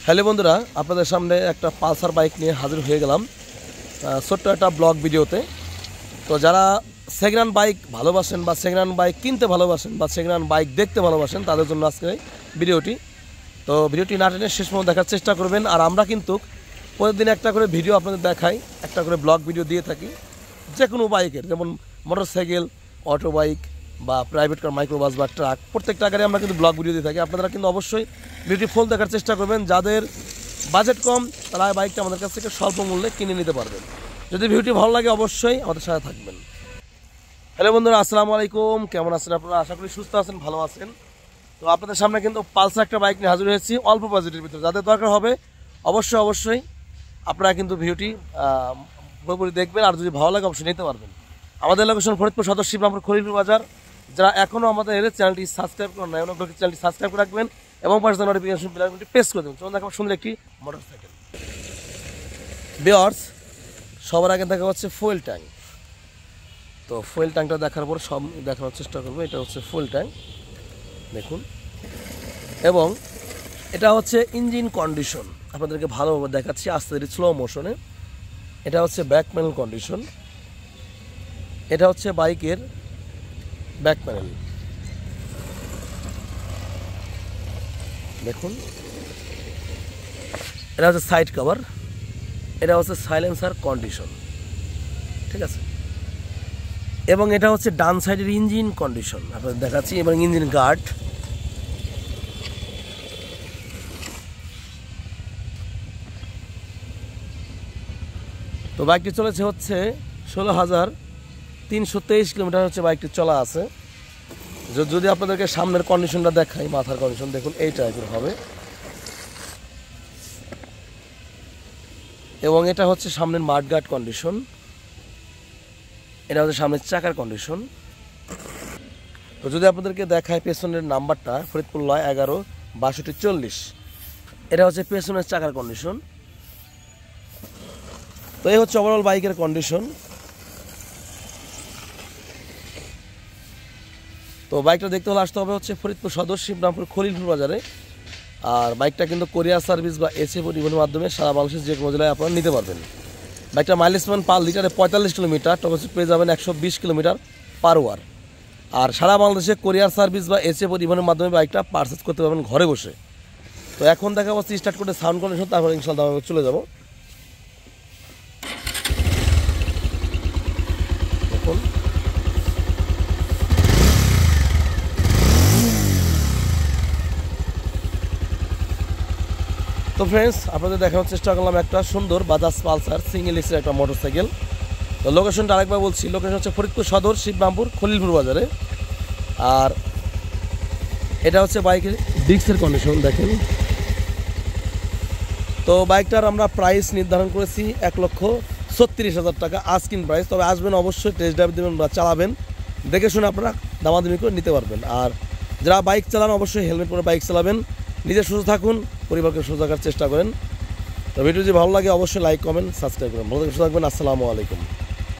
Hello বন্ধুরা, আপনাদের সামনে একটা পালসার বাইক নিয়ে হাজির হয়ে গেলাম ছোট্ট একটা ব্লগ ভিডিওতে। তো যারা সেকেন্ড হ্যান্ড বাইক ভালোবাসেন বা সেকেন্ড হ্যান্ড বাইক কিনতে ভালোবাসেন বা সেকেন্ড হ্যান্ড বাইক দেখতে ভালোবাসেন তাদের জন্য আজকে ভিডিওটি। তো ভিডিওটি না টেনে শেষ পর্যন্ত দেখার চেষ্টা করবেন। আর আমরা কিন্তু প্রতিদিন একটা করে ভিডিও আপনাদের দেখাই, একটা করে ব্লগ ভিডিও দিয়ে থাকি যে কোনো বাইকের, যেমন মোটরসাইকেল, অটো বাইক বা প্রাইভেট কার, মাইক্রোবাস বা ট্রাক, প্রত্যেকটা আকারে আমরা কিন্তু ব্লগ ভিডিও দিয়ে থাকি। আপনারা কিন্তু অবশ্যই ভিডিওটি ফুল দেখার চেষ্টা করবেন। যাদের বাজেট কম তারা বাইকটা আমাদের কাছ থেকে স্বল্প মূল্যে কিনে নিতে পারবেন। যদি ভিডিওটি ভালো লাগে অবশ্যই আমাদের সাথে থাকবেন। হ্যালো বন্ধুরা, আসসালামু আলাইকুম। কেমন আছেন আপনারা? আশা করি সুস্থ আছেন, ভালো আছেন। তো আপনাদের সামনে কিন্তু পালসার একটা বাইক নিয়ে হাজির হয়েছি অল্প বাজেটের ভিতরে। যাদের দরকার হবে অবশ্যই আপনারা কিন্তু ভিডিওটি পুরোপুরি দেখবেন। আর যদি ভালো লাগে অবশ্যই নিতে পারবেন। আমাদের লোকেশন ফরিদপুর সদর শিবরামপুর খলিলপুর বাজার। যারা এখনও আমাদের চ্যানেলটি সাবস্ক্রাইব করেন না, অনেক চ্যানেলটি সাবস্ক্রাইব করে রাখবেন এবং পাশে নোটিফিকেশন বেলটি প্রেস করে দেবেন। চলুন দেখাবো সুন্দর একটি মোটরসাইকেল। ভিউয়ার্স, সবার আগে দেখা হচ্ছে ফুয়েল ট্যাঙ্ক। তো ফুয়েল ট্যাঙ্কটা দেখার পর সব দেখানোর চেষ্টা করবো। এটা হচ্ছে ফুয়েল ট্যাঙ্ক, দেখুন। এবং এটা হচ্ছে ইঞ্জিন কন্ডিশন, আপনাদেরকে ভালোভাবে দেখাচ্ছি আস্তে ধীরে স্লো মোশনে। এটা হচ্ছে ব্যাক প্যানেল কন্ডিশন। এটা হচ্ছে বাইকের ব্যাক প্যানেল, দেখুন। এটা হচ্ছে সাইড কভার। এটা হচ্ছে সাইলেন্সার কন্ডিশন, ঠিক আছে। এবং এটা হচ্ছে ডান সাইডের ইঞ্জিন কন্ডিশন আপনাদের দেখাচ্ছি, এবং ইঞ্জিন গার্ড। তো বাইকটি চলেছে হচ্ছে 16,323 কিলোমিটার হচ্ছে বাইকটি চলা আছে। যদি আপনাদেরকে সামনের কন্ডিশনটা দেখাই, মাথার কন্ডিশন দেখুন এই টাইপের হবে। এবং এটা হচ্ছে সামনের মাডগার্ড কন্ডিশন। এটা হচ্ছে সামনের চাকার কন্ডিশন। তো যদি আপনাদেরকে দেখায় পেছনের নাম্বারটা ফরিদপুর 11-6240, এটা হচ্ছে পেছনের চাকার কন্ডিশন। তো এই হচ্ছে ওভারঅল বাইকের কন্ডিশন। তো বাইকটা দেখতে হলে আসতে হবে হচ্ছে ফরিদপুর সদর শিবরামপুর খলিলপুর বাজারে। আর বাইকটা কিন্তু কোরিয়ার সার্ভিস বা এসএ পরিবহনের মাধ্যমে সারা বাংলাদেশের যে কোনো জেলায় আপনারা নিতে পারবেন। বাইকটা মাইলেজ পাবেন পার লিটারে 45 কিলোমিটার, টপসিট পেয়ে যাবেন 120 কিলোমিটার পার আওয়ার। আর সারা বাংলাদেশে কোরিয়ার সার্ভিস বা এসএ পরিবহনের মাধ্যমে বাইকটা পারচেজ করতে পারবেন ঘরে বসে। তো এখন দেখা হচ্ছে স্টার্ট করে সাউন্ড কন্ডিশন, তারপরে ইনশাআল্লাহ চলে যাব। দেখুন, তো ফ্রেন্ডস, আপনাদের দেখানোর চেষ্টা করলাম একটা সুন্দর বাজাজ পালসার সিঙ্গেল এক্সের একটা মোটরসাইকেল। তো লোকেশনটা আরেকবার বলছি, লোকেশন হচ্ছে ফরিদপুর সদর শিবরামপুর খলিলপুর বাজারে। আর এটা হচ্ছে বাইকের ডিস্কের কন্ডিশন, দেখেন। তো বাইকটার আমরা প্রাইস নির্ধারণ করেছি 1,36,000 টাকা আস্কিং প্রাইস। তবে আসবেন অবশ্যই, টেস্ট ড্রাইভ দেবেন বা চালাবেন, দেখে শুনে আপনারা দামাদামি করে নিতে পারবেন। আর যারা বাইক চালান অবশ্যই হেলমেট পরে বাইক চালাবেন। নিজে সুস্থ থাকুন, পরিবারকে সুস্থ থাকার চেষ্টা করেন। তো ভিডিও যদি ভালো লাগে অবশ্যই লাইক, কমেন্ট, সাবস্ক্রাইব করেন। ভালো থেকে সুস্থ থাকবেন। আসসালামু আলাইকুম।